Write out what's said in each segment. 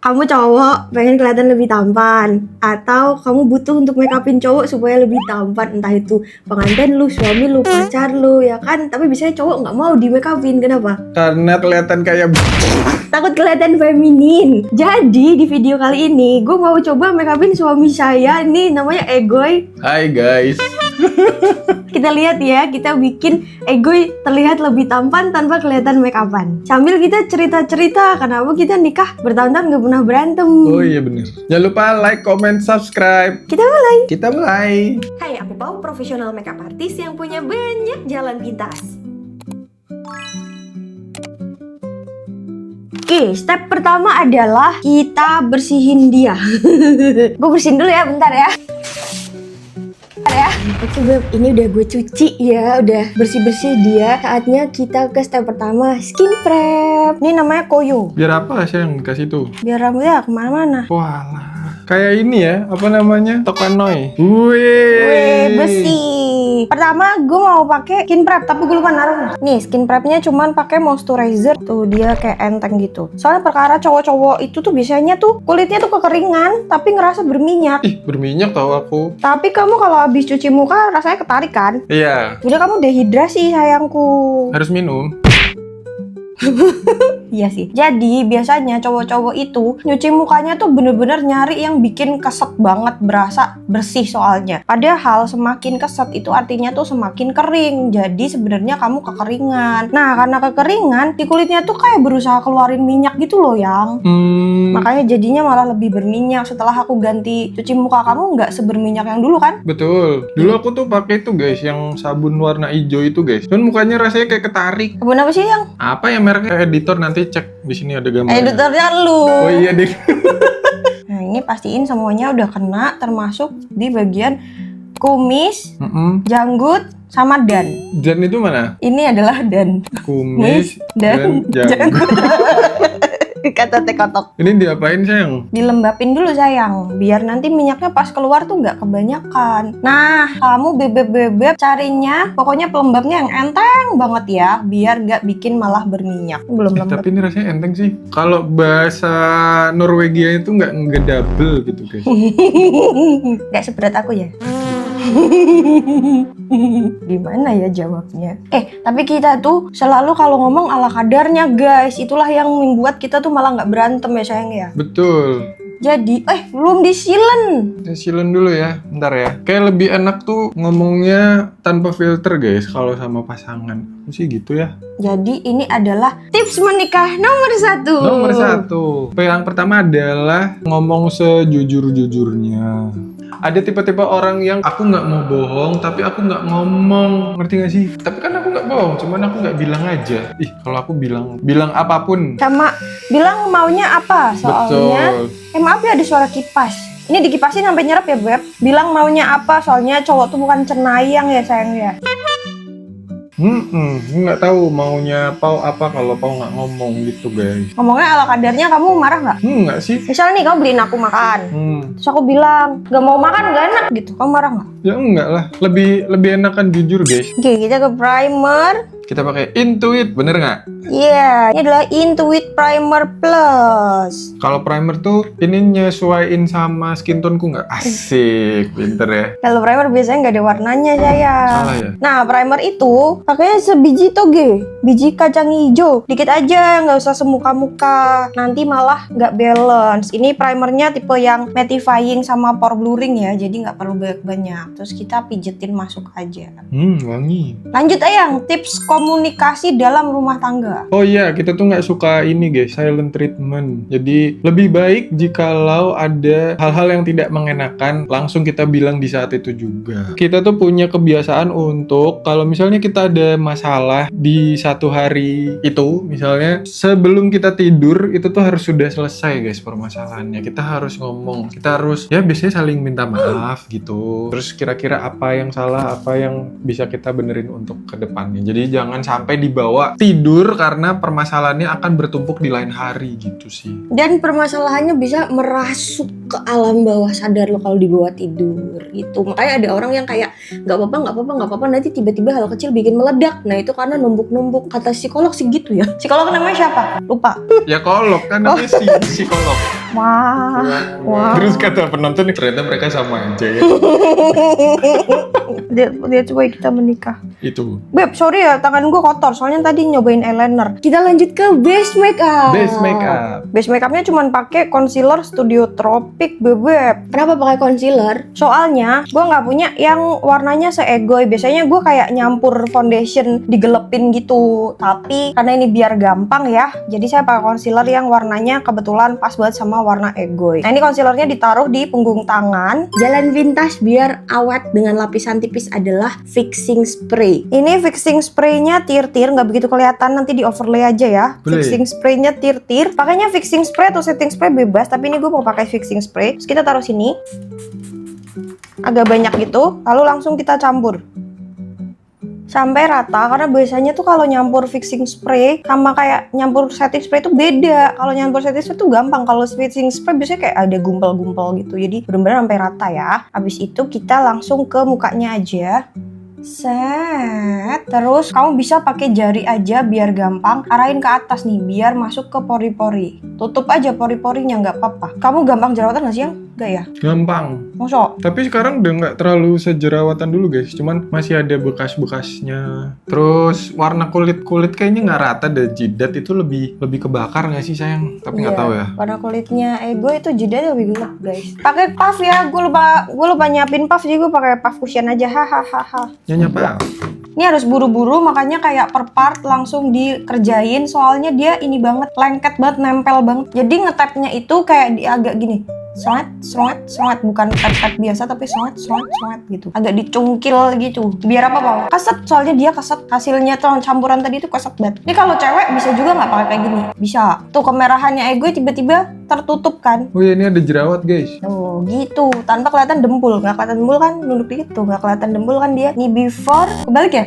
Kamu cowok pengen kelihatan lebih tampan, atau kamu butuh untuk make upin cowok supaya lebih tampan, entah itu pengantin lu, suami lu, pacar lu, ya kan? Tapi biasanya cowok nggak mau di make upin, kenapa? Karena kelihatan kayak Takut kelihatan feminin. Jadi di video kali ini gue mau coba make upin suami saya, nih namanya Egoy. Hai guys. Kita lihat ya, kita bikin Egoy terlihat lebih tampan tanpa kelihatan make upan. Sambil kita cerita-cerita kenapa kita nikah bertahun-tahun gak pernah berantem. Oh iya bener. Jangan lupa like, comment, subscribe. Kita mulai. Kita mulai. Hai, aku Pau, profesional makeup artist yang punya banyak jalan pintas. Oke, step pertama adalah kita bersihin dia. Gue bersihin dulu ya, bentar ya. Oke Beb, ini udah gue cuci ya, udah bersih-bersih dia. Saatnya kita ke step pertama, skin prep. Ini namanya Koyo. Biar apa sih yang kasih tuh? Biar rambutnya kemana-mana. Walah. Kayak ini ya, apa namanya? Tokanoi. Wih, bersih. Pertama gue mau pakai skin prep, tapi gue lupa naruhnya. Nih, skin prepnya cuman pakai moisturizer. Tuh dia kayak enteng gitu. Soalnya perkara cowok-cowok itu tuh biasanya tuh kulitnya tuh kekeringan, tapi ngerasa berminyak. Ih, berminyak tau aku. Tapi kamu kalau habis cuci muka rasanya ketarik kan? Iya. Udah kamu dehidrasi sayangku. Harus minum. Iya sih. Jadi biasanya cowok-cowok itu nyuci mukanya tuh bener-bener nyari yang bikin keset banget, berasa bersih soalnya. Padahal semakin keset itu artinya tuh semakin kering. Jadi sebenarnya kamu kekeringan. Nah, karena kekeringan di kulitnya tuh kayak berusaha keluarin minyak gitu loh, Yang. Makanya jadinya malah lebih berminyak. Setelah aku ganti cuci muka kamu nggak seberminyak yang dulu kan? Betul. Dulu aku tuh pakai itu guys, yang sabun warna hijau itu guys. Dan mukanya rasanya kayak ketarik. Sabun apa sih, Yang? Apa ya mereknya? Editor nanti cek di sini ada gambarnya. Editornya lu. Oh iya deh. Nah, ini pastiin semuanya udah kena, termasuk di bagian kumis, janggut, sama dan. Dan itu mana? Ini adalah dan. Kumis dan janggut. Kata tekotok. Ini diapain sayang? Dilembapin dulu sayang, biar nanti minyaknya pas keluar tuh nggak kebanyakan. Nah, kamu bebek-bebek carinya, pokoknya pelembabnya yang enteng banget ya, biar nggak bikin malah berminyak. Belum lembab. Tapi ini rasanya enteng sih. Kalau bahasa Norwegia itu nggak double gitu guys. Nggak seberat aku ya. Gimana ya jawabnya? Tapi kita tuh selalu kalau ngomong ala kadarnya guys. Itulah yang membuat kita tuh malah nggak berantem ya sayang ya. Betul. Jadi, belum disilen. Disilen dulu ya, bentar ya. Kayak lebih enak tuh ngomongnya tanpa filter guys kalau sama pasangan. Sih gitu ya. Jadi ini adalah tips menikah nomor 1. Nomor 1. Yang pertama adalah ngomong sejujur-jujurnya. Ada tipe-tipe orang yang aku nggak mau bohong, tapi aku nggak ngomong, ngerti nggak sih? Tapi kan aku nggak bohong, cuman aku nggak bilang aja. Kalau aku bilang apapun. Sama bilang maunya apa? Soalnya, Betul. Maaf ya ada suara kipas. Ini dikipasin sampai nyerap ya Beb. Bilang maunya apa? Soalnya cowok tuh bukan cenayang ya sayang ya. Nggak tahu maunya Pau apa kalau Pau nggak ngomong gitu guys. Ngomongnya ala kadarnya, kamu marah nggak? Nggak sih. Misalnya nih kamu beliin aku makan, terus aku bilang nggak mau makan, nggak enak gitu, kamu marah nggak? Ya enggak lah, lebih enakan jujur guys. Oke, kita ke primer. Kita pakai Intuit, bener nggak? Iya, ini adalah Intuit Primer Plus. Kalau primer tuh ini nyesuaiin sama skin tone-ku nggak? Asik, pinter ya. Kalau primer biasanya nggak ada warnanya sayang. Salah ya? Nah, primer itu pakainya sebiji toge, biji kacang hijau, dikit aja, nggak usah semuka-muka. Nanti malah nggak balance. Ini primernya tipe yang mattifying sama pore blurring ya, jadi nggak perlu banyak-banyak. Terus kita pijetin masuk aja. Wangi. Lanjut Ayang, tips komunikasi dalam rumah tangga. Oh iya, kita tuh nggak suka ini guys, silent treatment. Jadi lebih baik jikalau ada hal-hal yang tidak mengenakan, langsung kita bilang di saat itu juga. Kita tuh punya kebiasaan untuk kalau misalnya kita ada masalah di satu hari itu, misalnya sebelum kita tidur itu tuh harus sudah selesai guys permasalahannya. Kita harus ngomong, kita harus ya biasanya saling minta maaf gitu. Terus kira-kira apa yang salah, apa yang bisa kita benerin untuk ke depannya. Jadi jangan sampai dibawa tidur karena permasalahannya akan bertumpuk di lain hari gitu sih. Dan permasalahannya bisa merasuk ke alam bawah sadar lo kalau dibawa tidur gitu. Makanya ada orang yang kayak nggak apa-apa nanti tiba-tiba hal kecil bikin meledak. Nah itu karena numpuk-numpuk. Kata psikolog sih gitu ya. Psikolog namanya siapa? Lupa. Ya kolok kan namanya psikolog. Wah. Terus kata penonton, ternyata mereka sama aja ya. That's why kita menikah. Itu. Beb, sorry ya, tangan gue kotor. Soalnya tadi nyobain eyeliner. Kita lanjut ke base makeup. Base makeupnya cuma pakai concealer Studio Tropic, Beb. Kenapa pakai concealer? Soalnya gue nggak punya yang warnanya seegoy. Biasanya gue kayak nyampur foundation digelepin gitu. Tapi karena ini biar gampang ya, jadi saya pakai concealer yang warnanya kebetulan pas banget sama warna egoy. Nah, ini concealernya ditaruh di punggung tangan. Jalan pintas biar awet dengan lapisan tipis adalah fixing spray. Ini fixing spraynya tir-tir, nggak begitu kelihatan, nanti di overlay aja ya. Boleh. Fixing spraynya tir-tir. Pakainya fixing spray atau setting spray bebas, tapi ini gue mau pakai fixing spray. Terus kita taruh sini, agak banyak gitu, lalu langsung kita campur sampai rata, karena biasanya tuh kalau nyampur fixing spray sama kayak nyampur setting spray itu beda. Kalau nyampur setting spray tuh gampang, kalau fixing spray biasanya kayak ada gumpal-gumpal gitu, jadi benar-benar sampai rata ya. Habis itu kita langsung ke mukanya aja. Set. Terus kamu bisa pakai jari aja biar gampang. Arahin ke atas nih biar masuk ke pori-pori. Tutup aja pori-porinya, nggak apa-apa. Kamu gampang jerawatan nggak sih yang? Nggak ya? Gampang. Masa? Tapi sekarang udah nggak terlalu sejerawatan dulu guys, cuman masih ada bekas-bekasnya. Terus warna kulit kayaknya nggak rata deh, jidat itu lebih kebakar nggak sih sayang? Tapi nggak tahu ya. Warna kulitnya ego itu jidatnya lebih gelap guys. Pakai puff ya, gue lupa nyiapin puff, jadi gue pakai puff cushion aja, hahaha. Nyanyi apa? Ini harus buru-buru, makanya kayak per part langsung dikerjain, soalnya dia ini banget, lengket banget, nempel banget. Jadi ngetapnya itu kayak di agak gini, soet, bukan tap biasa tapi soet gitu, agak dicungkil gitu. Biar apa Bang? Keset, soalnya dia keset, hasilnya tuh campuran tadi itu keset banget. Ini kalau cewek bisa juga nggak pakai kayak gini? Bisa. Tuh kemerahannya ego tiba-tiba tertutup kan? Oh iya, ini ada jerawat guys. Tuh gitu, tanpa kelihatan dempul. Nggak kelihatan dempul kan, nunduk dikit tuh, nggak kelihatan dempul kan dia. Ini before, kebalik ya?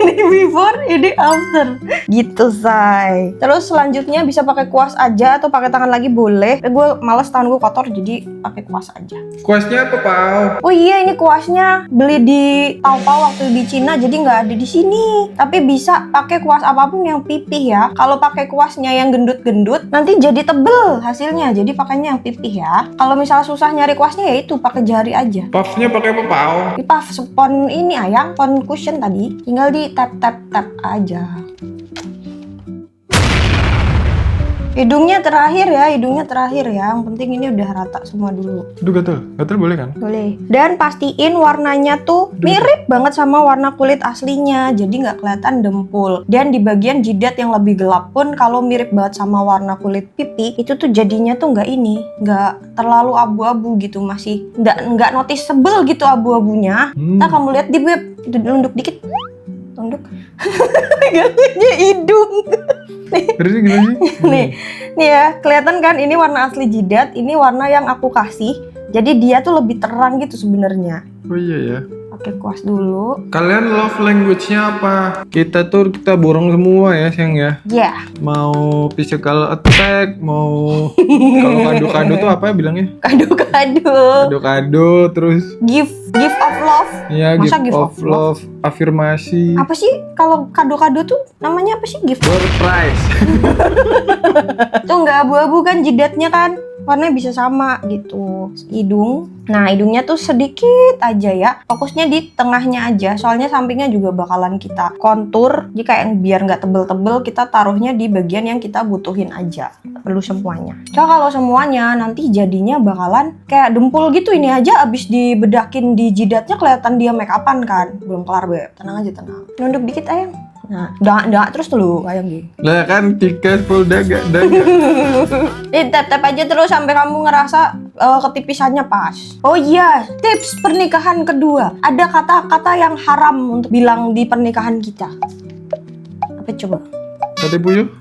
Ini before, ini after. Gitu say. Terus selanjutnya bisa pakai kuas aja atau pakai tangan lagi boleh. Gue males, tangan gue kotor jadi pakai kuas aja. Kuasnya apa Pau? Oh iya, ini kuasnya beli di Taobao waktu di Cina, jadi nggak ada di sini. Tapi bisa pakai kuas apapun yang pipih ya. Kalau pakai kuasnya yang gendut-gendut, nanti jadi tebel hasilnya. Jadi pakainya yang pipih ya. Kalau misalnya susah nyari kuasnya ya itu pakai jari aja. Puffnya pakai apa Pau? Di puff spon ini ayang, spon cushion tadi, tinggal di tap aja. Hidungnya terakhir ya. Yang penting ini udah rata semua dulu. Aduh gatel boleh kan? Boleh. Dan pastiin warnanya tuh mirip banget sama warna kulit aslinya, jadi nggak kelihatan dempul. Dan di bagian jidat yang lebih gelap pun kalau mirip banget sama warna kulit pipi, itu tuh jadinya tuh nggak terlalu abu-abu gitu, masih nggak noticeable gitu abu-abunya. Nah kamu lihat di web, nunduk dikit, nunduk, gak hidung. Terus gimana sih? Nih ya, kelihatan kan ini warna asli jidat, ini warna yang aku kasih. Jadi dia tuh lebih terang gitu sebenarnya. Oh iya ya. Pakai kuas dulu. Kalian love language-nya apa? Kita borong semua ya sayang ya. Ya. Mau physical attack, mau kalau kado-kado tuh apa ya bilangnya? Kado-kado, terus Gift of love. ya, Masa gift of love, afirmasi. Apa sih kalau kado-kado tuh namanya apa sih? Gift. Door prize. Tuh nggak abu-abu kan jidatnya kan? Warnanya bisa sama gitu. Hidung. Nah, hidungnya tuh sedikit aja ya. Fokusnya di tengahnya aja. Soalnya sampingnya juga bakalan kita kontur. Jadi kayak biar nggak tebel-tebel, kita taruhnya di bagian yang kita butuhin aja. Perlu semuanya. Soalnya kalau semuanya nanti jadinya bakalan kayak dempul gitu. Ini aja abis dibedakin di jidatnya kelihatan dia make upan kan. Belum kelar, Beb. Tenang aja, tenang. Nunduk dikit ayang. Nah, dak terus dulu ayang gitu. Lah kan tikas full daga. Tap aja terus sampai kamu ngerasa ketipisannya pas. Oh iya, tips pernikahan kedua. Ada kata-kata yang haram untuk bilang di pernikahan kita. Apa coba? Kata Puyuh?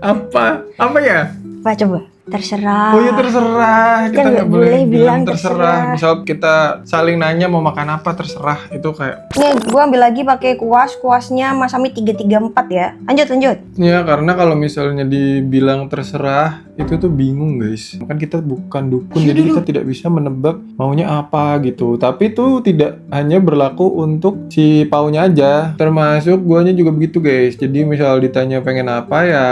Apa ya? Apa coba? Terserah. Oh iya terserah. Kita nggak boleh bilang terserah. Misal kita saling nanya mau makan apa, terserah. Itu kayak Nih, gua ambil lagi pakai kuasnya Masami 334 ya. Lanjut. ya, karena kalau misalnya dibilang terserah itu tuh bingung guys. Kan kita bukan dukun, jadi kita tidak bisa menebak maunya apa gitu. Tapi itu tidak hanya berlaku untuk si Paunya aja, termasuk guanya juga begitu guys. Jadi misal ditanya pengen apa ya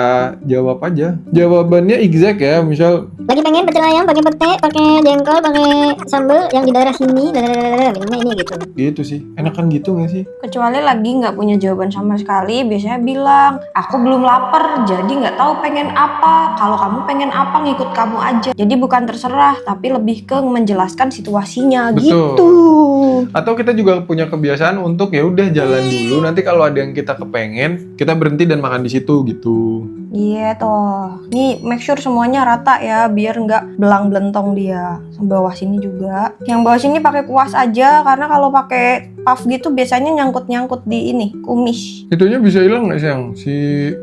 jawab aja. Jawabannya exact ya, ya, misal Lagi pengen pecel ayam pakai pete, pakai jengkol, pakai sambal yang di daerah sini, minumnya ini gitu. gitu sih. Enakan gitu gak sih? Kecuali lagi nggak punya jawaban sama sekali, biasanya bilang, aku belum lapar, jadi nggak tahu pengen apa. Kalau kamu pengen apa, ngikut kamu aja. Jadi bukan terserah, tapi lebih ke menjelaskan situasinya. Betul. Gitu. Atau kita juga punya kebiasaan untuk ya udah jalan dulu, nanti kalau ada yang kita kepengen, kita berhenti dan makan di situ gitu. Iya toh. Nih make sure semuanya rata ya, biar nggak belang belentong dia. Bawah sini juga. Yang bawah sini pakai kuas aja, karena kalau pakai puff gitu biasanya nyangkut di ini kumis. Itunya bisa hilang nggak sih yang si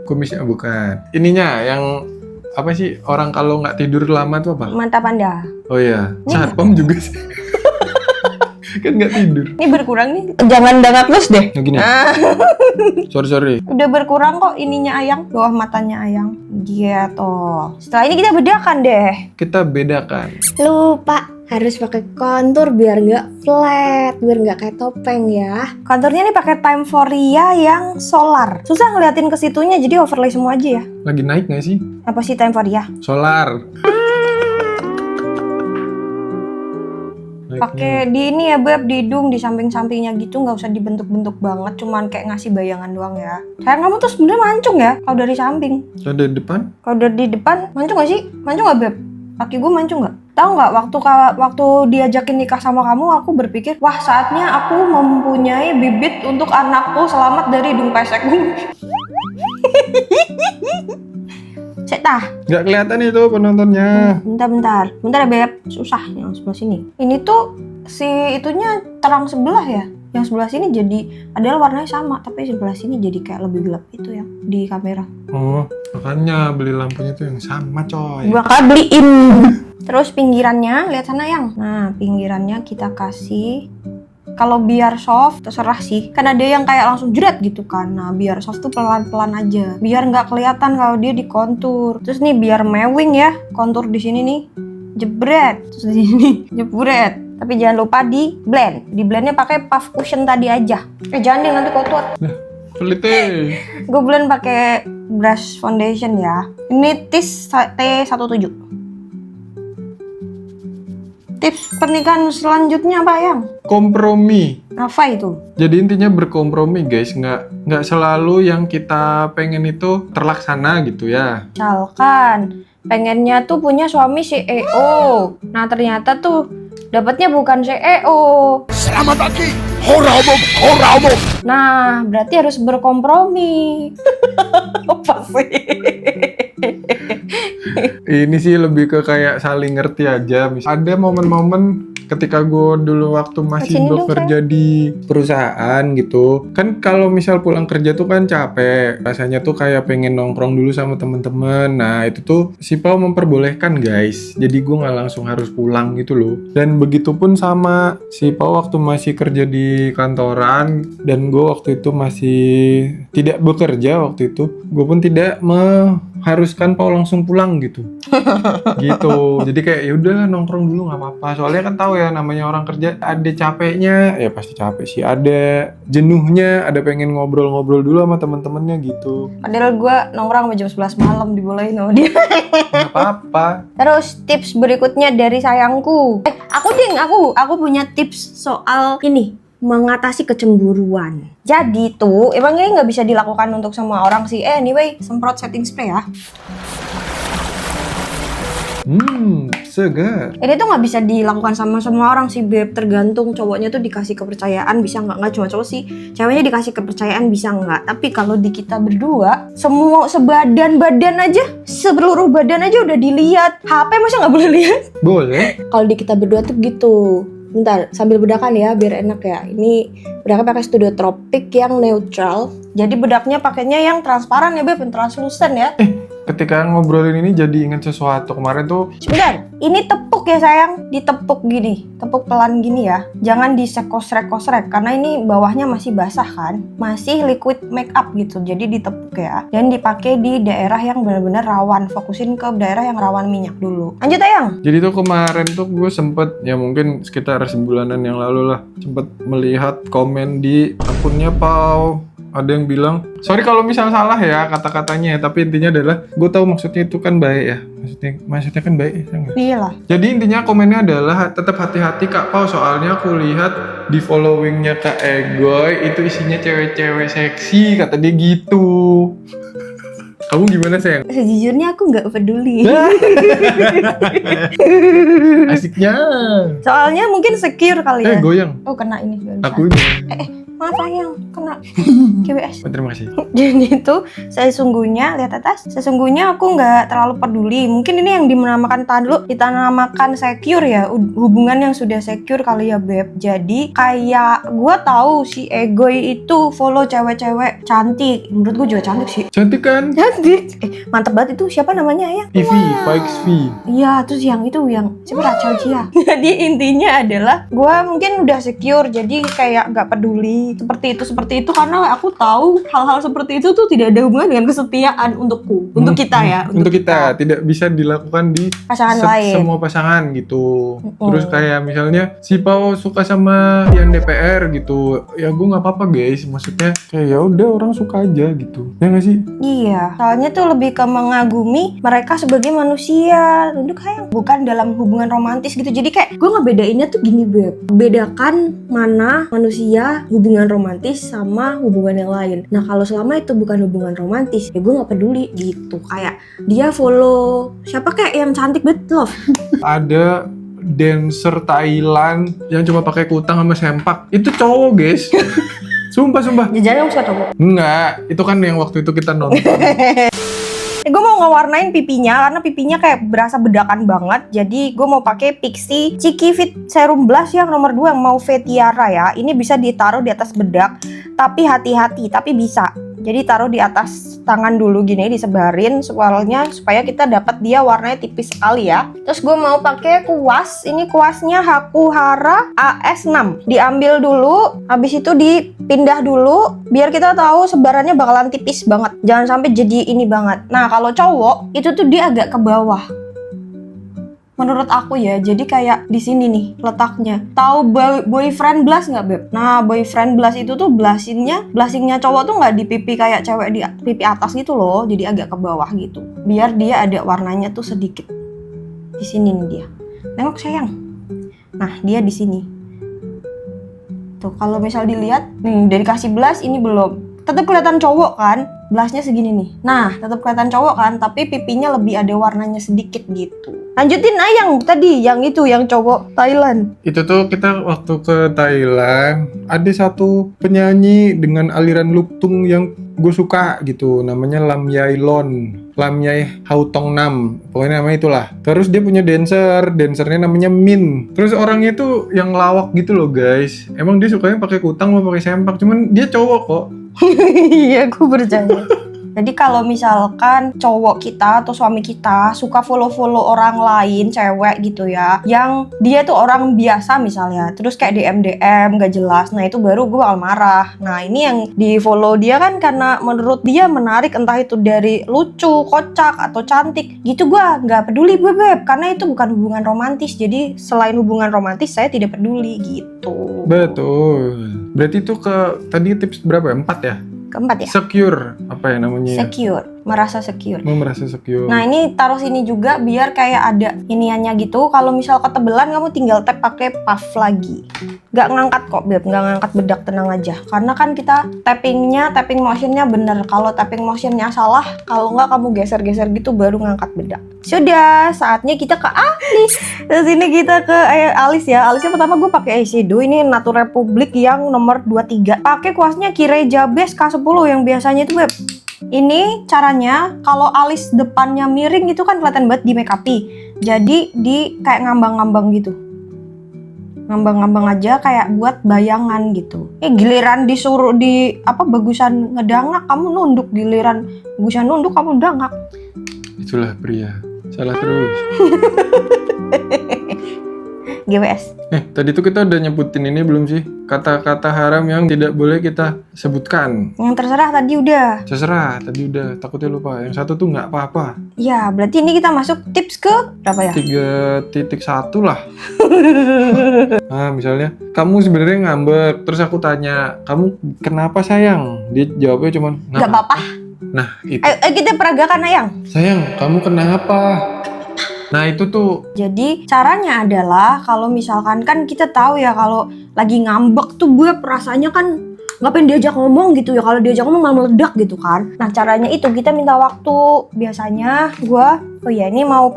kumisnya? Bukan. Ininya yang apa sih, orang kalau nggak tidur lama tuh apa? Mata panda. Oh iya, satpam juga sih. Kan nggak tidur. Ini berkurang nih. Jangan dangak terus deh. Nah, gini. Sorry. Udah berkurang kok ininya Ayang, bawah matanya Ayang. Gitu. Setelah ini kita bedakan deh. Kita bedakan. Lupa harus pakai kontur biar nggak flat, biar nggak kayak topeng ya. Konturnya nih pakai Time Foria yang solar. Susah ngeliatin ke situnya, jadi overlay semua aja ya. Lagi naik nggak sih? Apa sih Time Foria? Solar. Pakai di ini ya Beb, di hidung, di samping-sampingnya gitu, nggak usah dibentuk-bentuk banget, cuman kayak ngasih bayangan doang ya. Sayang, kamu tuh sebenarnya mancung ya kalau dari samping. Ada di depan? Kalau dari depan mancung nggak sih? Mancung nggak Beb? Kaki gue mancung nggak? Tahu nggak waktu diajakin nikah sama kamu, aku berpikir wah saatnya aku mempunyai bibit untuk anakku selamat dari hidung pesek. Setah. Nggak kelihatan itu penontonnya. Bentar ya Beb, susah yang sebelah sini. Ini tuh si itunya terang sebelah ya. Yang sebelah sini jadi adalah warnanya sama, tapi sebelah sini jadi kayak lebih gelap itu ya di kamera. Oh, makanya beli lampunya tuh yang sama coy. Bakal beliin. Terus pinggirannya, lihat sana Yang. Nah, pinggirannya kita kasih. Kalau biar soft, terserah sih. Kan ada yang kayak langsung jerat gitu kan. Nah, biar soft tuh pelan-pelan aja. Biar nggak kelihatan kalau dia dikontur. Terus nih biar mewing ya, kontur di sini nih. Jebret. Terus di sini jebret. Tapi jangan lupa di blend. Di blendnya pakai puff cushion tadi aja. Jangan deh nanti kotor. Pelit. Gue blend pakai brush foundation ya. Ini Tis T17. Tips pernikahan selanjutnya apa Yang? Kompromi. Apa itu? Jadi intinya berkompromi guys, nggak selalu yang kita pengen itu terlaksana gitu ya. Misalkan pengennya tuh punya suami CEO. Nah ternyata tuh dapatnya bukan CEO. Selamat pagi, hora umum. Nah berarti harus berkompromi. Apa sih? Ini sih lebih ke kayak saling ngerti aja. Ada momen-momen ketika gue dulu waktu masih Kesini dong, bekerja di perusahaan gitu, kan kalau misal pulang kerja tuh kan capek, rasanya tuh kayak pengen nongkrong dulu sama temen-temen. Nah itu tuh si Pau memperbolehkan guys, jadi gue nggak langsung harus pulang gitu loh. Dan begitupun sama si Pau waktu masih kerja di kantoran, dan gue waktu itu masih tidak bekerja waktu itu, gue pun tidak mengharuskan Pau langsung pulang gitu. Gitu. Jadi kayak ya udah nongkrong dulu nggak apa-apa. Soalnya kan tahu ya namanya orang kerja ada capeknya, ya pasti capek sih. Ada jenuhnya, ada pengen ngobrol-ngobrol dulu sama teman-temannya gitu. Padahal gue nongkrong sampai jam 11 malam dibolehin sama dia. Nggak apa-apa. Terus tips berikutnya dari sayangku. Aku punya tips soal ini, mengatasi kecemburuan. Jadi tuh, emang ini nggak bisa dilakukan untuk semua orang sih. Anyway, semprot setting spray ya. Segar. Ini tuh nggak bisa dilakukan sama semua orang sih, Beb. Tergantung cowoknya tuh dikasih kepercayaan bisa nggak cuma cowok sih. Ceweknya dikasih kepercayaan bisa nggak. Tapi kalau di kita berdua, semua badan aja, seluruh badan aja udah dilihat. HP masa nggak boleh lihat? Boleh. Kalau di kita berdua tuh gitu. Bentar, sambil bedakan ya biar enak ya. Ini bedaknya pakai Studio Tropic yang neutral. Jadi bedaknya pakainya yang transparan ya, Beb, yang translucent ya. Ketika ngobrolin ini jadi ingat sesuatu. Kemarin tuh Sebentar, ini tepuk ya sayang, ditepuk gini, tepuk pelan gini ya. Jangan disekosrek-kosrek karena ini bawahnya masih basah kan, masih liquid make up gitu. Jadi ditepuk ya, dan dipakai di daerah yang benar-benar rawan. Fokusin ke daerah yang rawan minyak dulu. Lanjut Ayang. Jadi tuh kemarin tuh gue sempet, ya mungkin sekitar sebulanan yang lalu lah, sempet melihat komen di akunnya Pau Ada yang bilang, sorry kalau misal salah ya kata-katanya, tapi intinya adalah gue tahu maksudnya itu kan baik ya. Maksudnya kan baik ya. Iyalah. Jadi intinya komennya adalah tetap hati-hati Kak Pau, soalnya aku lihat di followingnya Kak Egoy itu isinya cewek-cewek seksi, kata dia gitu. Kamu gimana sayang? Sejujurnya aku nggak peduli. Asiknya. Soalnya mungkin secure kali ya. Goyang. Oh kena ini. Aku ini. Maaf sayang, kena GWS. Terima kasih. Jadi itu sesungguhnya, lihat atas, sesungguhnya aku nggak terlalu peduli. Mungkin ini yang dinamakan secure ya, hubungan yang sudah secure kali ya Beb. Jadi kayak gue tahu si Egoy itu follow cewek-cewek cantik. Menurut gue juga cantik sih. Cantik kan? Cantik. Mantep banget itu, siapa namanya ya? Ivy, Fikes V. Iya, terus yang itu yang siapa Rachel Chia. Jadi intinya adalah gue mungkin udah secure, jadi kayak nggak peduli seperti itu karena aku tahu hal-hal seperti itu tuh tidak ada hubungan dengan kesetiaan untuk kita ya. Untuk kita tidak bisa dilakukan di Pasangan lain. semua pasangan gitu. Terus kayak misalnya si Pau suka sama yang DPR gitu, ya gue nggak apa-apa guys. Maksudnya kayak ya udah orang suka aja gitu. Ya nggak sih? Iya, soalnya tuh lebih ke mengagumi mereka sebagai manusia, untuk kayak bukan dalam hubungan romantis gitu. Jadi kayak gue ngebedainnya tuh gini Beb, bedakan mana manusia hubungan romantis sama hubungan yang lain. Nah kalau selama itu bukan hubungan romantis, ya gue nggak peduli gitu. Kayak dia follow siapa kayak yang cantik banget love. Ada dancer Thailand yang cuma pakai kutang sama sempak. Itu cowok guys. Sumpah. Jajannya suka cowok. Enggak, itu kan yang waktu itu kita nonton. Gue mau ngewarnain pipinya karena pipinya kayak berasa bedakan banget. Jadi gue mau pakai Pixi Cheeky Fit Serum Blush yang nomor 2 yang Mauve Tiara ya. Ini bisa ditaruh di atas bedak, tapi hati-hati, tapi bisa. Jadi taruh di atas tangan dulu gini, disebarin supaya kita dapat dia warnanya tipis sekali ya. Terus gue mau pakai kuas. Ini kuasnya Hakuhara AS6. Diambil dulu, habis itu dipindah dulu biar kita tahu sebarannya bakalan tipis banget. Jangan sampai jadi ini banget. Nah, kalau cowok itu tuh dia agak ke bawah. Menurut aku ya, jadi kayak di sini nih letaknya. Tahu boyfriend blush nggak Beb? Nah, boyfriend blush itu tuh blushingnya cowok tuh nggak di pipi kayak cewek di pipi atas gitu loh, jadi agak ke bawah gitu. Biar dia ada warnanya tuh sedikit. Di sini nih dia. Nengok sayang. Nah, dia di sini. Tuh, kalau misal dilihat, dari kasih blush ini belum. Tetap kelihatan cowok kan? Blushnya segini nih. Nah, tetap kelihatan cowok kan, tapi pipinya lebih ada warnanya sedikit gitu. Lanjutin yang tadi, yang itu, yang cowok Thailand. Itu tuh kita waktu ke Thailand, ada satu penyanyi dengan aliran luptung yang gue suka gitu, namanya Lam Yai Hautong Nam, pokoknya namanya itulah. Terus dia punya dancernya namanya Min. Terus orangnya tuh yang lawak gitu loh guys. Emang dia sukanya pakai kutang mau pakai sempak, cuman dia cowok kok. Iya, aku percaya. Jadi kalau misalkan cowok kita atau suami kita suka follow-follow orang lain, cewek gitu ya, yang dia tuh orang biasa misalnya, terus kayak DM gak jelas, nah itu baru gue bakal marah. Nah ini yang di follow dia kan karena menurut dia menarik, entah itu dari lucu, kocak, atau cantik, gitu gue gak peduli Beb, karena itu bukan hubungan romantis. Jadi selain hubungan romantis saya tidak peduli gitu. Betul. Berarti itu tadi tips berapa ya? 4 ya? Keempat ya? Secure, apa ya namanya? Secure, merasa secure. Merasa secure. Nah ini taruh sini juga biar kayak ada iniannya gitu. Kalau misal ketebelan kamu tinggal tap pakai puff lagi. Gak ngangkat kok Beb, gak ngangkat bedak, tenang aja. Karena kan kita tapping motionnya bener. Kalau tapping motionnya salah, kalau nggak kamu geser-geser gitu baru ngangkat bedak. Sudah, saatnya kita ke alis. Terus ini kita ke alis ya. Alisnya pertama gue pakai eyeshadow. Ini Nature Republic yang nomor 23. Pakai kuasnya Kireja Base K10 yang biasanya itu Beb. Ini caranya kalau alis depannya miring itu kan kelihatan banget di make up. Jadi di kayak ngambang-ngambang gitu. Ngambang-ngambang aja kayak buat bayangan gitu. Giliran disuruh bagusan ngedangak kamu nunduk, giliran bagusan nunduk kamu dangak. Itulah pria. Salah terus. GWS. Tadi tuh kita udah nyebutin ini belum sih? Kata-kata haram yang tidak boleh kita sebutkan. Yang terserah tadi udah. Terserah, tadi udah, takutnya lupa. Yang satu tuh nggak apa-apa. Ya, berarti ini kita masuk tips ke berapa ya? 3.1 lah. Nah, misalnya kamu sebenarnya ngambek, terus aku tanya, kamu kenapa sayang? Dia jawabnya cuman Gak apa-apa. Nah, itu. Ayo kita peragakan Ayang. Sayang, kamu kenapa? Nah, itu tuh. Jadi caranya adalah kalau misalkan kan kita tahu ya kalau lagi ngambek tuh gue perasaannya kan nggak pengen diajak ngomong gitu ya. Kalau diajak ngomong malah meledak gitu kan. Nah caranya itu kita minta waktu. Biasanya gue, oh ya ini mau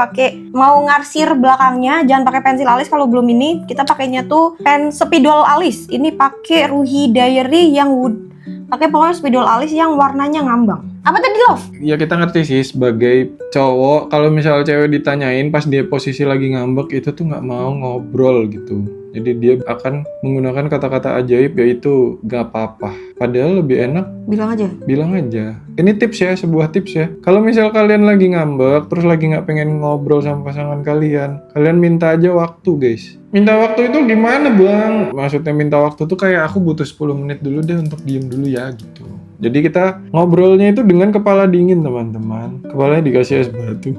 ngarsir belakangnya, jangan pakai pensil alis kalau belum ini. Kita pakainya tuh pen spidol alis. Ini pakai Ruhi Diary yang wood. Pakai pokoknya spidol alis yang warnanya ngambang. Apa tadi Love? Ya kita ngerti sih sebagai cowok, kalau misal cewek ditanyain pas dia posisi lagi ngambek itu tuh nggak mau ngobrol gitu. Jadi dia akan menggunakan kata-kata ajaib yaitu gak apa-apa. Padahal lebih enak bilang aja. Ini tips ya, sebuah tips ya. Kalau misal kalian lagi ngambek, terus lagi nggak pengen ngobrol sama pasangan kalian minta aja waktu guys. Minta waktu itu gimana bang? Maksudnya minta waktu tuh kayak aku butuh 10 menit dulu deh untuk diem dulu ya gitu. Jadi kita ngobrolnya itu dengan kepala dingin teman-teman. Kepalanya dikasih es batu.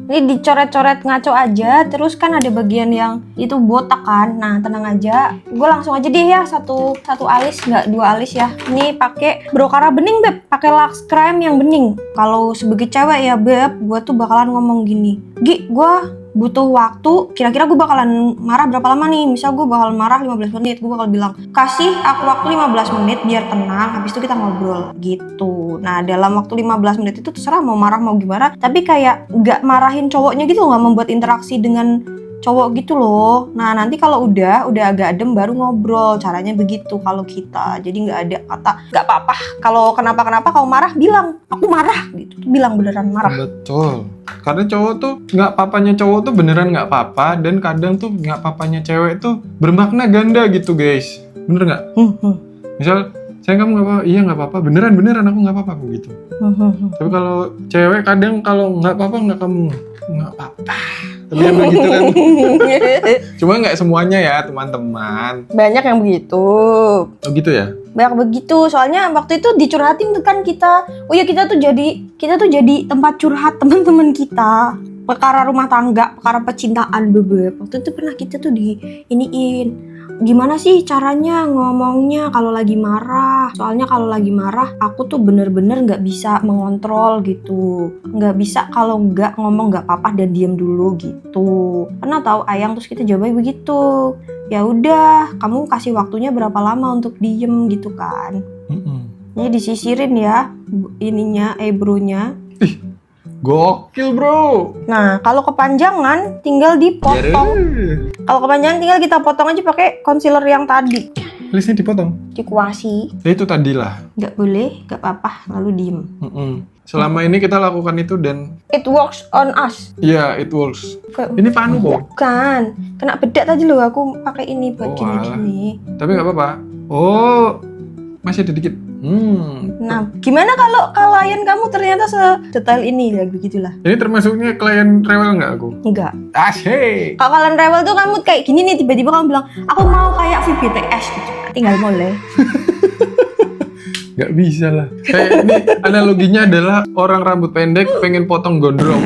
Ini dicoret-coret ngaco aja. Terus kan ada bagian yang itu botak kan. Nah tenang aja. Gue langsung aja deh ya satu alis, nggak 2 alis ya. Ini pakai Brokara bening beb. Pakai Lux Creme yang bening. Kalau sebagai cewek ya beb, gue tuh bakalan ngomong gini. Gi, gue butuh waktu, kira-kira gue bakalan marah berapa lama nih? Misal gue bakal marah 15 menit, gue bakal bilang, kasih aku waktu 15 menit biar tenang, habis itu kita ngobrol gitu. Nah dalam waktu 15 menit itu terserah mau marah mau gimana, tapi kayak gak marahin cowoknya gitu, gak membuat interaksi dengan cowok gitu loh. Nah nanti kalau udah agak adem baru ngobrol. Caranya begitu kalau kita. Jadi nggak ada kata nggak apa-apa. Kalau kenapa kau marah bilang aku marah gitu. Bilang beneran marah. Betul. Karena cowok tuh nggak papanya cowok tuh beneran nggak apa-apa, dan kadang tuh nggak papanya cewek tuh bermakna ganda gitu guys. Bener nggak? Misal sayang kamu nggak apa-apa, iya nggak apa-apa, beneran aku nggak apa-apa gitu. Tapi kalau cewek kadang kalau nggak apa-apa nggak kamu nggak apa-apa. Tapi yang begitu kan. Cuma nggak semuanya ya teman-teman. Banyak yang begitu. Oh gitu ya? Banyak begitu. Soalnya waktu itu dicurhatin tuh kan kita. Oh ya kita tuh jadi tempat curhat teman-teman kita. Perkara rumah tangga, perkara percintaan bebek. Waktu itu pernah kita tuh diiniin. Gimana sih caranya ngomongnya kalau lagi marah? Soalnya kalau lagi marah aku tuh bener-bener nggak bisa mengontrol gitu. Nggak bisa kalau nggak ngomong nggak apa-apa dan diem dulu gitu. Pernah tahu Ayang, terus kita jawabnya begitu. Ya udah, kamu kasih waktunya berapa lama untuk diem gitu kan? Ini disisirin ya ininya, eyebrow-nya. Gokil bro. Nah, kalau kepanjangan tinggal dipotong. Kalau kepanjangan tinggal kita potong aja pakai concealer yang tadi. Alisnya dipotong. Dikuasi. Ya itu tadilah. Nggak boleh, nggak apa-apa, lalu diem. Selama ini kita lakukan itu dan It works on us. iya, it works. Kayak- Ini panu kok. Bukan, kena bedak tadi loh. Aku pakai ini buat Oh, gini-gini. Tapi nggak apa-apa. Oh, masih ada dikit. Nah, gimana kalau klien kamu ternyata sedetail ini ya begitulah? Ini termasuknya klien rewel nggak aku? Enggak. Asyik. Kalau kalian rewel tuh kamu kayak gini nih, tiba-tiba kamu bilang, aku mau kayak VBTS gitu. Tinggal mulai. Nggak bisa lah. Kayak ini analoginya adalah orang rambut pendek pengen potong gondrong.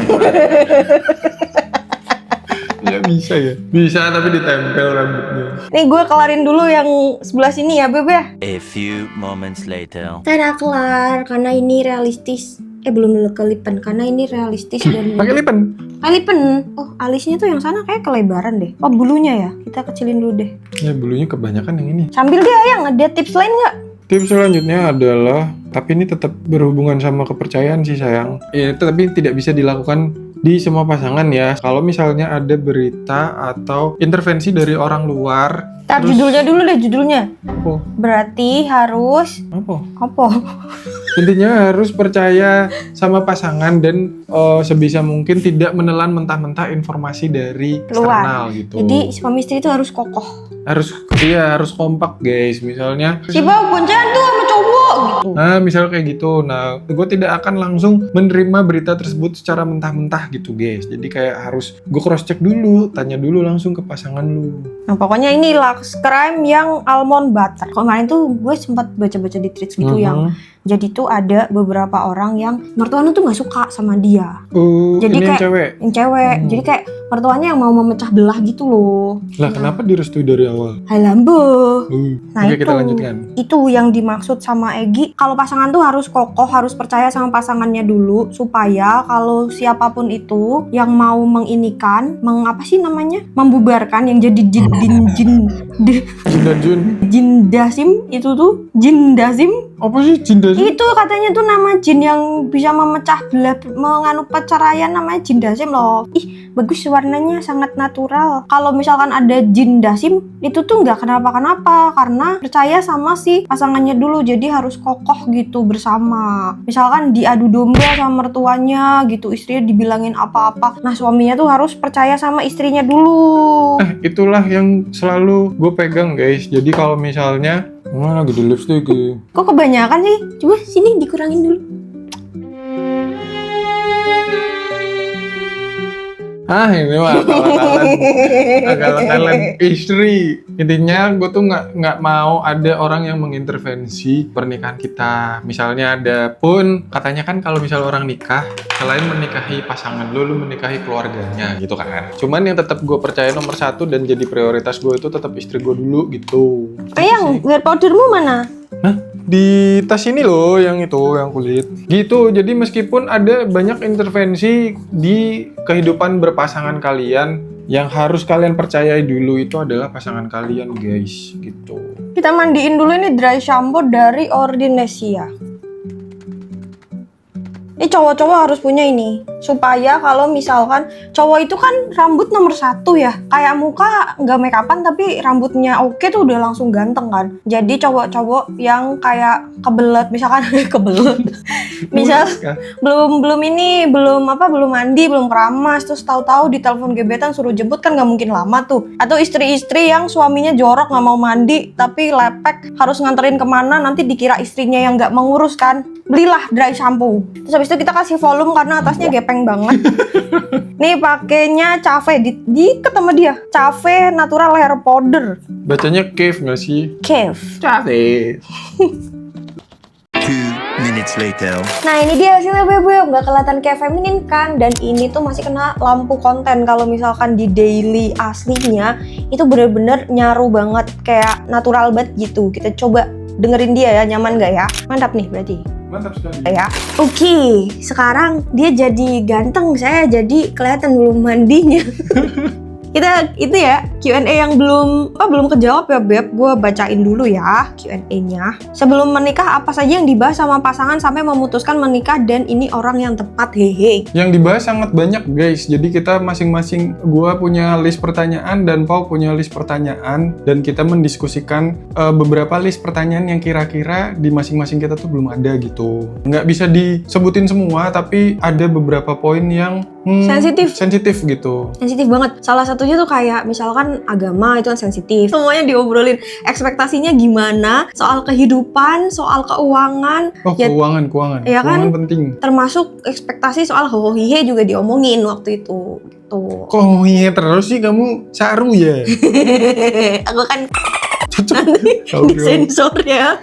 Ya bisa ya. Bisa tapi ditempel rambutnya. Nih gue kelarin dulu yang sebelah sini ya Beb ya. A few moments later. Tada kelar, karena ini realistis. Belum kelipen, karena ini realistis dan Pakai lipen. lipen. Oh, alisnya tuh yang sana kayak kelebaran deh. Oh, bulunya ya. Kita kecilin dulu deh. Ya bulunya kebanyakan yang ini. Sambil dia yang ada tips lain nggak? Tips selanjutnya adalah, tapi ini tetap berhubungan sama kepercayaan sih sayang. Tapi tidak bisa dilakukan di semua pasangan ya. Kalau misalnya ada berita atau intervensi dari orang luar. Tar terus- judulnya dulu deh, judulnya. Apa? Berarti harus apa? Intinya harus percaya sama pasangan dan sebisa mungkin tidak menelan mentah-mentah informasi dari eksternal gitu. Jadi suami istri itu harus kokoh. Harus kompak guys. Misalnya Si bau boncengan tuh sama cowok gitu. Nah, misal kayak gitu. Nah, gue tidak akan langsung menerima berita tersebut secara mentah-mentah gitu, guys. Jadi kayak harus gue cross check dulu, tanya dulu langsung ke pasangan lu. Nah pokoknya ini Lux Crime yang almond butter. Kemarin tuh gue sempat baca-baca di tweets gitu yang jadi tuh ada beberapa orang yang mertuanya tuh nggak suka sama dia. Jadi ini kayak yang cewek. Jadi kayak mertuanya yang mau memecah belah gitu loh. Lah, kenapa direstui dari awal? Hai Lambo. Nah Oke, kita lanjutkan. Itu yang dimaksud sama Egi. Kalau pasangan tuh harus kokoh, harus percaya sama pasangannya dulu supaya kalau siapapun itu yang mau menginikan, membubarkan yang jadi jindasim itu tuh jindasim. Apa sih jindasim? Itu katanya tuh nama jin yang bisa memecah belah menganu perceraian, namanya jindasim loh. Ih, bagus warnanya sangat natural. Kalau misalkan ada jindasim itu tuh nggak kenapa-kenapa karena percaya sama si pasangannya dulu, jadi harus kokoh gitu bersama. Misalkan diadu domba sama mertuanya gitu, istrinya dibilangin apa-apa, nah suaminya tuh harus percaya sama istrinya dulu. Itulah yang selalu gue pegang, guys. Jadi kalau misalnya lagi di lipstick Kok kebanyakan sih? Coba sini dikurangin dulu. ini mah akal-akalan istri. Intinya gue tuh nggak mau ada orang yang mengintervensi pernikahan kita. Misalnya ada pun katanya kan kalau misal orang nikah, selain menikahi pasangan lu menikahi keluarganya gitu kan. Cuman yang tetap gue percaya nomor satu dan jadi prioritas gue itu tetap istri gue dulu gitu. Yang hair powdermu mana? Di tas ini loh, yang itu, yang kulit. Gitu, jadi meskipun ada banyak intervensi di kehidupan berpasangan kalian, yang harus kalian percayai dulu itu adalah pasangan kalian, guys. Gitu. Kita mandiin dulu ini dry shampoo dari Ordinesia. Ini cowok-cowok harus punya ini, supaya kalau misalkan cowok itu kan rambut nomor 1 ya, kayak muka nggak make upan tapi rambutnya oke tuh udah langsung ganteng kan. Jadi cowok-cowok yang kayak kebelet, misalkan kebelet, misal belum mandi, belum keramas, terus tahu-tahu di telepon gebetan suruh jemput kan nggak mungkin lama tuh. Atau istri-istri yang suaminya jorok nggak mau mandi tapi lepek harus nganterin kemana, nanti dikira istrinya yang nggak mengurus kan. Belilah dry shampoo. Terus habis itu kita kasih volume karena atasnya gepeng banget. Nih pakainya Cave di ketemu dia. Cave Natural Hair Powder. Bacanya cave nggak sih? Cave. Cave. 2 minutes later. Nah ini dia hasilnya beb, nggak kelihatan kayak feminin kan. Dan ini tuh masih kena lampu konten. Kalau misalkan di daily aslinya itu bener-bener nyaru banget, kayak natural banget gitu. Kita coba dengerin dia ya, nyaman nggak ya? Mantap nih berarti. Mantap sekali. Ya, oke. Sekarang dia jadi ganteng, saya jadi kelihatan belum mandinya. Kita itu ya Q&A yang belum kejawab ya Beb. Gue bacain dulu ya Q&A-nya. Sebelum menikah apa saja yang dibahas sama pasangan sampai memutuskan menikah dan ini orang yang tepat, hehe. Yang dibahas sangat banyak, guys. Jadi kita masing-masing, gue punya list pertanyaan dan Paul punya list pertanyaan, dan kita mendiskusikan beberapa list pertanyaan yang kira-kira di masing-masing kita tuh belum ada gitu. Nggak bisa disebutin semua, tapi ada beberapa poin yang sensitif gitu. Sensitif banget. Salah satunya tuh kayak misalkan agama itu kan sensitif. Semuanya diobrolin. Ekspektasinya gimana? Soal kehidupan, soal keuangan. Oh, ya, keuangan. Ya kan? Keuangan penting. Termasuk ekspektasi soal hohihe juga diomongin waktu itu. Gitu. Kok hohihe terus sih kamu? Saru ya? Aku kan Cocok. disensor ya.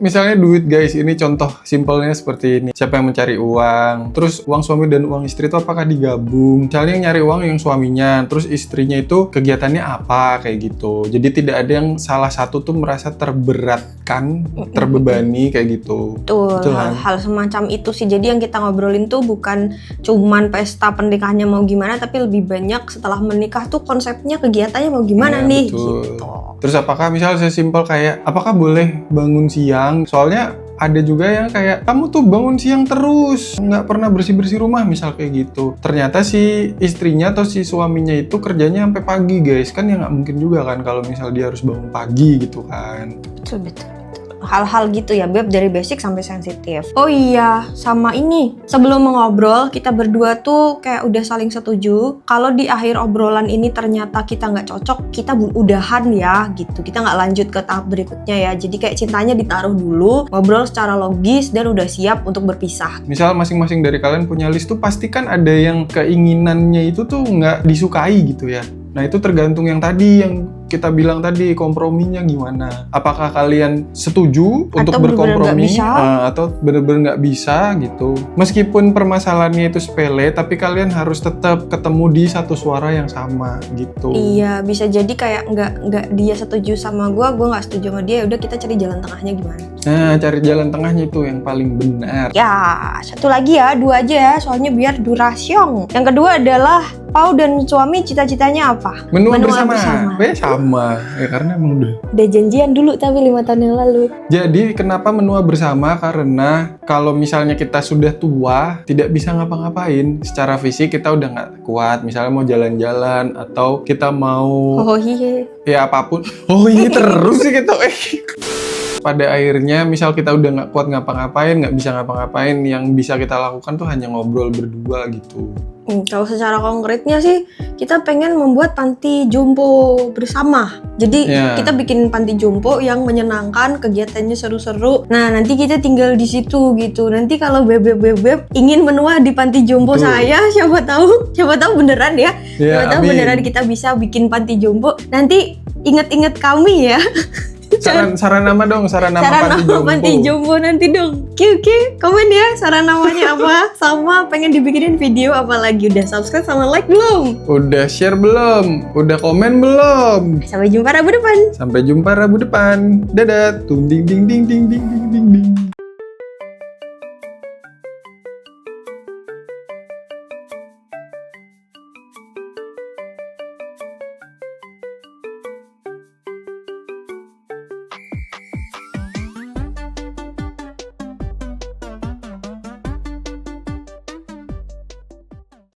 Misalnya duit, guys, ini contoh simpelnya seperti ini. Siapa yang mencari uang? Terus uang suami dan uang istri itu apakah digabung? Misalnya yang nyari uang yang suaminya, terus istrinya itu kegiatannya apa, kayak gitu. Jadi tidak ada yang salah satu tuh merasa terberatkan, terbebani kayak gitu. Betul, hal semacam itu sih. Jadi yang kita ngobrolin tuh bukan cuman pesta pernikahannya mau gimana, tapi lebih banyak setelah menikah tuh konsepnya, kegiatannya mau gimana nih, betul. Gitu. Terus apakah misalnya sesimpel kayak, apakah boleh bangun siang? Soalnya ada juga yang kayak, kamu tuh bangun siang terus, nggak pernah bersih-bersih rumah, misal kayak gitu. Ternyata si istrinya atau si suaminya itu kerjanya sampai pagi, guys. Kan ya nggak mungkin juga kan kalau misal dia harus bangun pagi gitu kan. Betul. hal-hal gitu ya Beb, dari basic sampai sensitif. Oh iya, sama ini, sebelum mengobrol kita berdua tuh kayak udah saling setuju kalau di akhir obrolan ini ternyata kita nggak cocok, kita udahan ya gitu, kita nggak lanjut ke tahap berikutnya ya. Jadi kayak cintanya ditaruh dulu, ngobrol secara logis dan udah siap untuk berpisah. Misal masing-masing dari kalian punya list tuh pasti kan ada yang keinginannya itu tuh nggak disukai gitu ya. Nah itu tergantung yang tadi, yang kita bilang tadi, komprominya gimana. Apakah kalian setuju untuk berkompromi atau bener-bener nggak bisa gitu. Meskipun permasalahannya itu sepele, tapi kalian harus tetap ketemu di satu suara yang sama gitu. Iya, bisa jadi kayak nggak dia setuju sama gue nggak setuju sama dia. Udah kita cari jalan tengahnya gimana? Nah, cari jalan tengahnya itu yang paling benar. Ya, satu lagi ya, 2 aja ya, soalnya biar durasyong. Yang kedua adalah Pau dan suami cita-citanya apa? Menua bersama. Sama. Ya karena emang udah janjian dulu tapi 5 tahun yang lalu. Jadi kenapa menua bersama? Karena kalau misalnya kita sudah tua, tidak bisa ngapa-ngapain. Secara fisik kita udah nggak kuat. Misalnya mau jalan-jalan atau kita mau... Oh iya. Ya apapun. Oh iya terus sih gitu. Pada akhirnya misal kita udah nggak kuat ngapa-ngapain, nggak bisa ngapa-ngapain, yang bisa kita lakukan tuh hanya ngobrol berdua gitu. Kalau secara konkretnya sih kita pengen membuat panti jompo bersama. Jadi kita bikin panti jompo yang menyenangkan, kegiatannya seru-seru. Nah nanti kita tinggal di situ gitu. Nanti kalau beb ingin menua di panti jompo saya, siapa tahu beneran ya. Siapa tahu beneran kita bisa bikin panti jompo. Nanti ingat-ingat kami ya. Saran nama dong, saran nama panti jompo nanti dong. Oke, komen ya saran namanya apa. Sama pengen dibikinin video apa lagi. Udah subscribe sama like belum? Udah share belum? Udah komen belum? Sampai jumpa Rabu depan. Dadah. Tung ding ding ding ding ding ding ding ding.